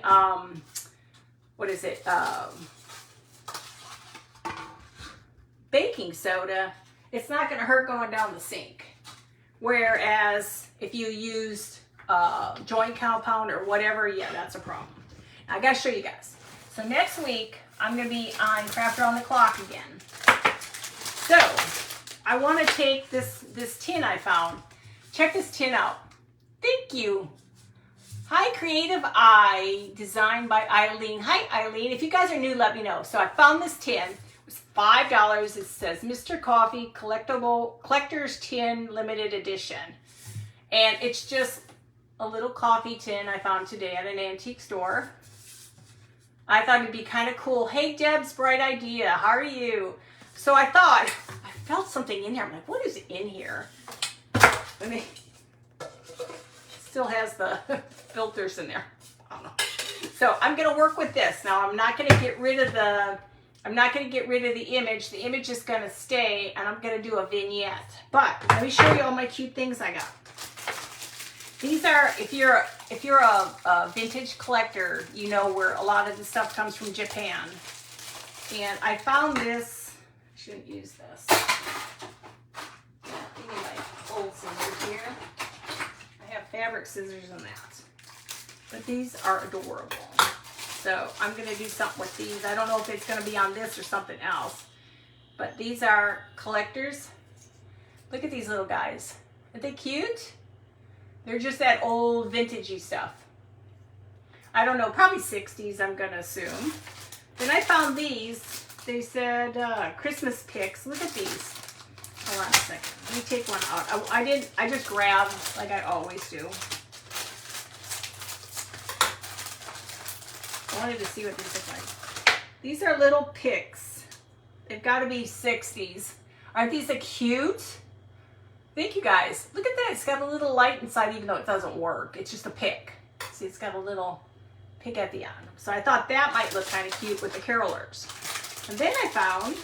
what is it, baking soda, it's not going to hurt going down the sink. Whereas if you used joint compound or whatever, yeah, that's a problem. Now, I got to show you guys. So next week, I'm going to be on Craft Around the Clock again. So I want to take this tin I found. Check this tin out. Thank you. Hi, Creative Eye, designed by Eileen. Hi, Eileen. If you guys are new, let me know. So I found this tin. It was $5. It says Mr. Coffee Collector's Tin Limited Edition. And it's just a little coffee tin I found today at an antique store. I thought it'd be kind of cool. Hey, Deb's bright idea. How are you? So I thought, I felt something in here. I'm like, what is in here? Let me... Still has the filters in there. I don't know. So I'm going to work with this. Now I'm not going to get rid of the image. The image is going to stay, and I'm going to do a vignette. But let me show you all my cute things I got. These are, if you're a vintage collector, you know where a lot of the stuff comes from Japan. And I found this. I shouldn't use this. Give me my old scissors here. Fabric scissors and that. But these are adorable. So I'm going to do something with these. I don't know if it's going to be on this or something else. But these are collectors. Look at these little guys. Aren't they cute? They're just that old vintagey stuff. I don't know, probably 60s I'm going to assume. Then I found these. They said Christmas picks. Look at these. Hold on a second. Let me take one out. I just grabbed like I always do. I wanted to see what these look like. These are little picks. They've got to be 60s. Aren't these cute? Thank you guys. Look at that. It's got a little light inside even though it doesn't work. It's just a pick. See? See, it's got a little Pigetti on. So I thought that might look kind of cute with the carolers. And then I found,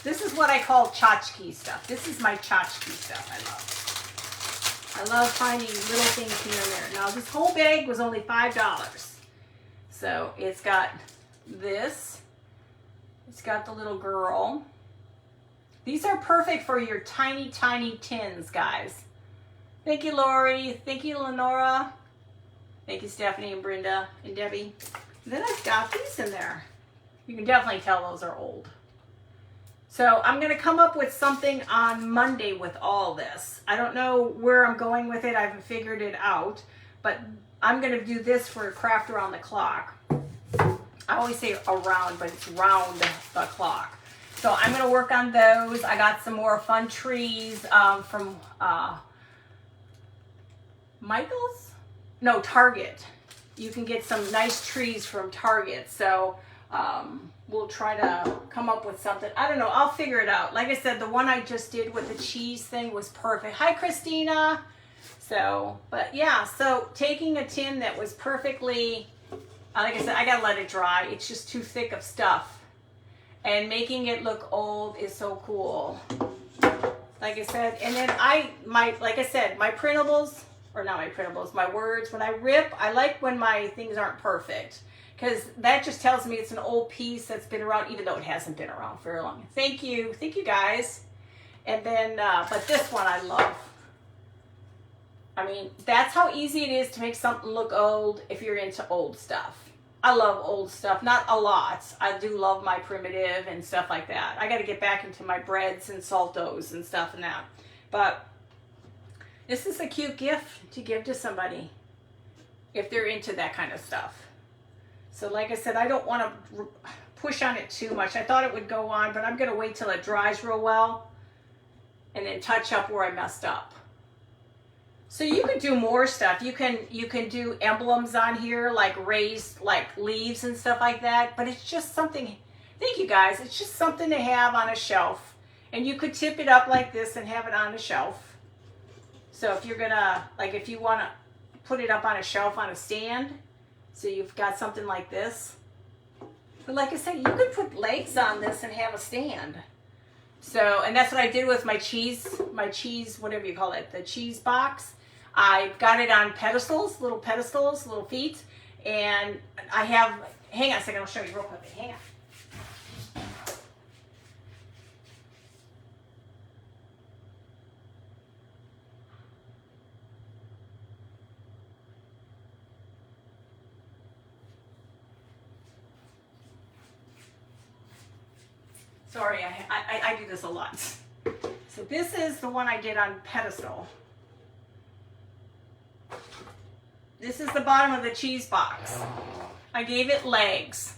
this is what I call tchotchke stuff. This is my tchotchke stuff I love. I love finding little things here and there. Now this whole bag was only $5. So it's got this. It's got the little girl. These are perfect for your tiny, tiny tins, guys. Thank you, Lori. Thank you, Lenora. Thank you, Stephanie and Brenda and Debbie. And then I've got these in there. You can definitely tell those are old. So I'm going to come up with something on Monday with all this. I don't know where I'm going with it. I haven't figured it out. But I'm going to do this for Craft Around the Clock. I always say around, but it's round the clock. So I'm going to work on those. I got some more fun trees from Michael's? No, Target. You can get some nice trees from Target. So we'll try to come up with something. I don't know. I'll figure it out. Like I said, the one I just did with the cheese thing was perfect. Hi, Christina. So, but yeah, so taking a tin that was perfectly, like I said, I gotta let it dry. It's just too thick of stuff. And making it look old is so cool. Like I said, and then like I said, my printables, or not my printables, my words, when I rip, I like when my things aren't perfect. Because that just tells me it's an old piece that's been around, even though it hasn't been around for very long. Thank you guys. And then, but this one I love. I mean, that's how easy it is to make something look old if you're into old stuff. I love old stuff, not a lot. I do love my primitive and stuff like that. I got to get back into my breads and saltos and stuff and that. But this is a cute gift to give to somebody if they're into that kind of stuff. So like I said, I don't want to push on it too much. I thought it would go on, but I'm going to wait till it dries real well and then touch up where I messed up. So you could do more stuff. You can do emblems on here, like raised like leaves and stuff like that. But it's just something, thank you guys, it's just something to have on a shelf. And you could tip it up like this and have it on a shelf. So if you're gonna, like if you wanna put it up on a shelf on a stand, so you've got something like this. But like I said, you could put legs on this and have a stand. So, and that's what I did with my cheese, whatever you call it, the cheese box. I got it on pedestals, little feet. And I have, hang on a second, I'll show you real quick. Hang on. Sorry, I do this a lot. So this is the one I did on pedestal. This is the bottom of the cheese box. I gave it legs.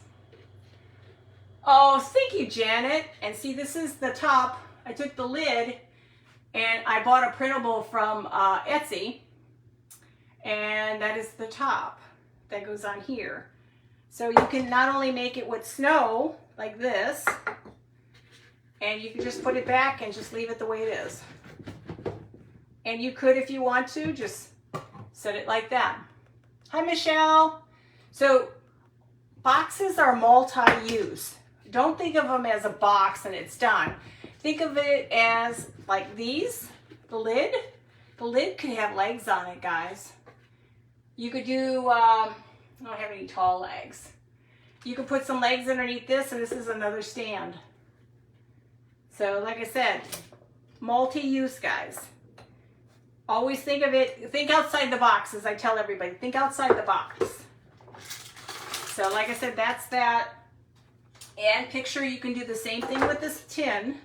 Oh, thank you, Janet. And see, this is the top. I took the lid and I bought a printable from Etsy. And that is the top that goes on here. So you can not only make it with snow, like this, and you can just put it back and just leave it the way it is. And you could, if you want to, just set it like that. Hi, Michelle. So boxes are multi-use. Don't think of them as a box and it's done. Think of it as like these, the lid. The lid could have legs on it, guys. You could do, I don't have any tall legs. You could put some legs underneath this, and this is another stand. So like I said, multi-use, guys. Always think of it, think outside the box, as I tell everybody. Think outside the box. So like I said, that's that. And picture you can do the same thing with this tin.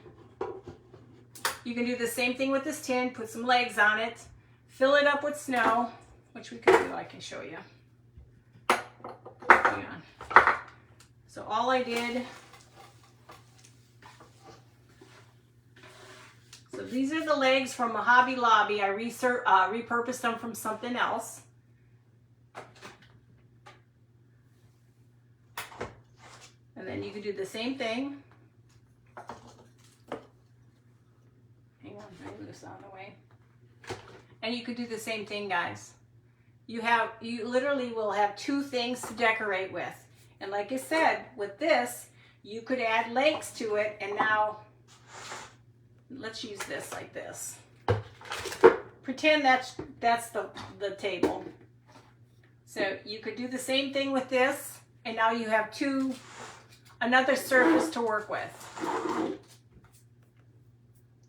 You can do the same thing with this tin, put some legs on it, fill it up with snow, which we could do, I can show you. Hang on. So all I did, so these are the legs from a Hobby Lobby. I repurposed them from something else. And then you can do the same thing. Hang on, I move this out of the way. And you could do the same thing, guys. you literally will have 2 things to decorate with. And like I said, with this, you could add legs to it. And now, let's use this like this. Pretend that's the table. So you could do the same thing with this, and now you have another surface to work with.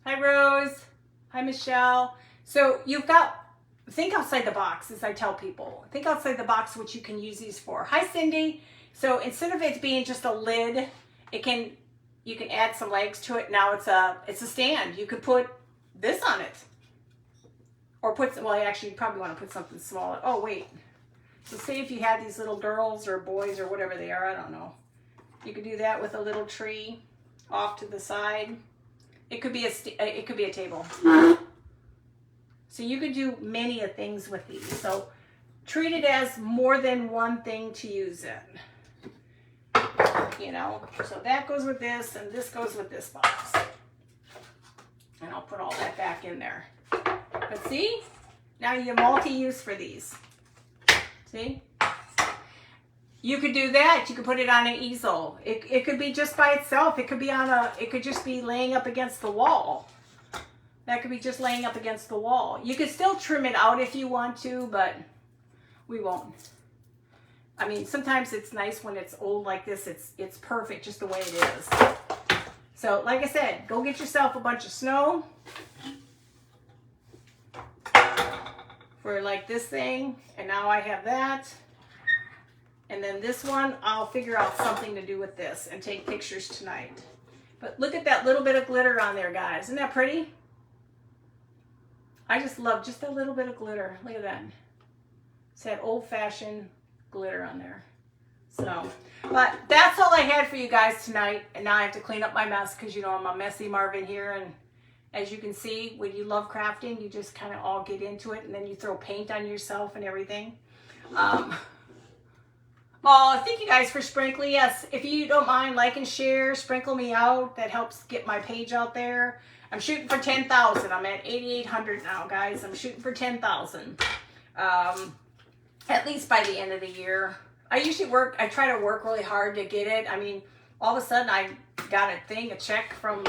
Hi Rose, hi Michelle. So you've got, think outside the box, as I tell people. Think outside the box what you can use these for. Hi Cindy. So instead of it being just a lid, you can add some legs to it. Now it's a stand. You could put this on it. Or well actually you probably want to put something smaller. Oh wait. So say if you had these little girls or boys or whatever they are, I don't know. You could do that with a little tree off to the side. It could be a table. So you could do many things with these. So treat it as more than one thing to use it. You know, so that goes with this and this goes with this box. And I'll put all that back in there. But see, now you have multi-use for these. See? You could do that. You could put it on an easel. It could be just by itself. It could be it could just be laying up against the wall. That could be just laying up against the wall. You could still trim it out if you want to, but we won't. I mean, sometimes it's nice when it's old like this. It's perfect just the way it is. So, like I said, go get yourself a bunch of snow for like this thing, and now I have that. And then this one, I'll figure out something to do with this and take pictures tonight. But look at that little bit of glitter on there, guys. Isn't that pretty? I just love just a little bit of glitter. Look at that. It's that old-fashioned glitter on there. So, but that's all I had for you guys tonight. And now I have to clean up my mess because, you know, I'm a messy Marvin here. And as you can see, when you love crafting, you just kind of all get into it. And then you throw paint on yourself and everything. Oh, thank you guys for sprinkling. Yes, if you don't mind, like and share, sprinkle me out. That helps get my page out there. I'm shooting for 10,000. I'm at 8,800 now, guys. I'm shooting for 10,000. At least by the end of the year. I try to work really hard to get it. I mean, all of a sudden I got a check from,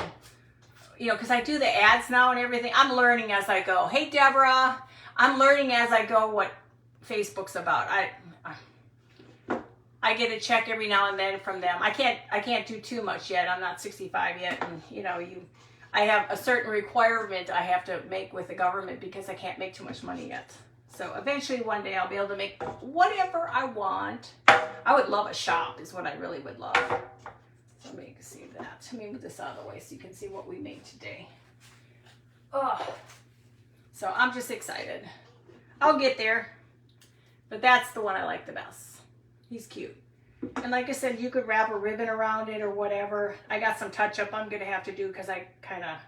you know, because I do the ads now and everything. I'm learning as I go. Hey, Deborah, I'm learning as I go what Facebook's about. I get a check every now and then from them. I can't do too much yet. I'm not 65 yet, and you know, I have a certain requirement I have to make with the government because I can't make too much money yet. So eventually one day I'll be able to make whatever I want. I would love a shop is what I really would love. So let me see that. Let me move this out of the way so you can see what we made today. Oh, so I'm just excited. I'll get there, but that's the one I like the best. He's cute. And like I said, you could wrap a ribbon around it or whatever. I got some touch up I'm going to have to do because I kind of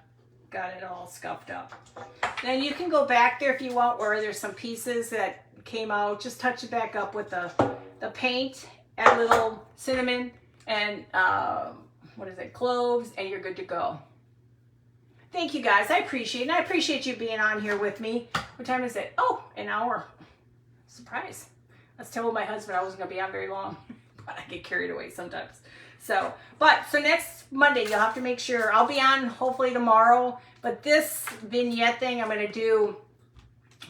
got it all scuffed up. Then you can go back there if you want where there's some pieces that came out. Just touch it back up with the paint, add a little cinnamon and cloves, and you're good to go. Thank you guys. I appreciate it. And I appreciate you being on here with me. What time is it? Oh, an hour. Surprise. I was telling my husband I wasn't going to be on very long, but I get carried away sometimes. So next Monday, you'll have to make sure. I'll be on hopefully tomorrow, but this vignette thing I'm going to do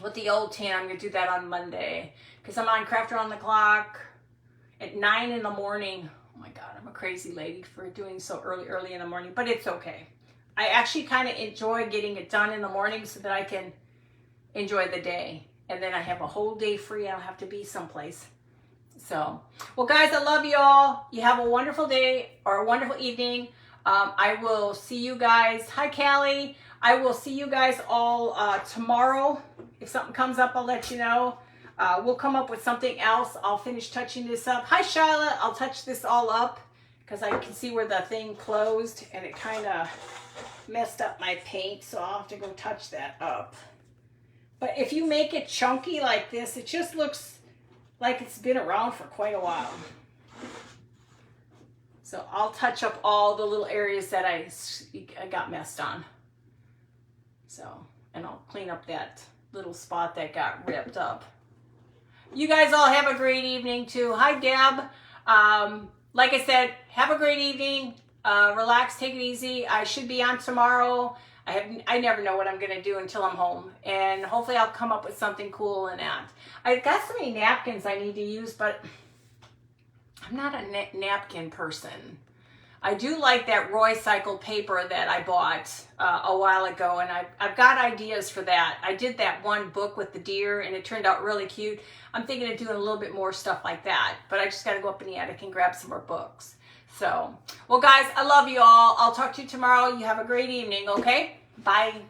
with the old tin, I'm going to do that on Monday because I'm on Craft Around the Clock at 9 in the morning. Oh my God, I'm a crazy lady for doing so early in the morning, but it's okay. I actually kind of enjoy getting it done in the morning so that I can enjoy the day. And then I have a whole day free. I don't have to be someplace. So, well, guys, I love you all. You have a wonderful day or a wonderful evening. I will see you guys. Hi, Callie. I will see you guys all tomorrow. If something comes up, I'll let you know. We'll come up with something else. I'll finish touching this up. Hi, Charlotte. I'll touch this all up because I can see where the thing closed and it kind of messed up my paint. So I'll have to go touch that up. But if you make it chunky like this, it just looks like it's been around for quite a while. So I'll touch up all the little areas that I got messed on. So, and I'll clean up that little spot that got ripped up. You guys all have a great evening too. Hi, Deb. Like I said, have a great evening. Relax, take it easy. I should be on tomorrow. I never know what I'm going to do until I'm home. And hopefully I'll come up with something cool in that. I've got so many napkins I need to use, but I'm not a napkin person. I do like that Roycycle paper that I bought a while ago, and I've got ideas for that. I did that one book with the deer, and it turned out really cute. I'm thinking of doing a little bit more stuff like that, but I just got to go up in the attic and grab some more books. So, well, guys, I love you all. I'll talk to you tomorrow. You have a great evening, okay? Bye.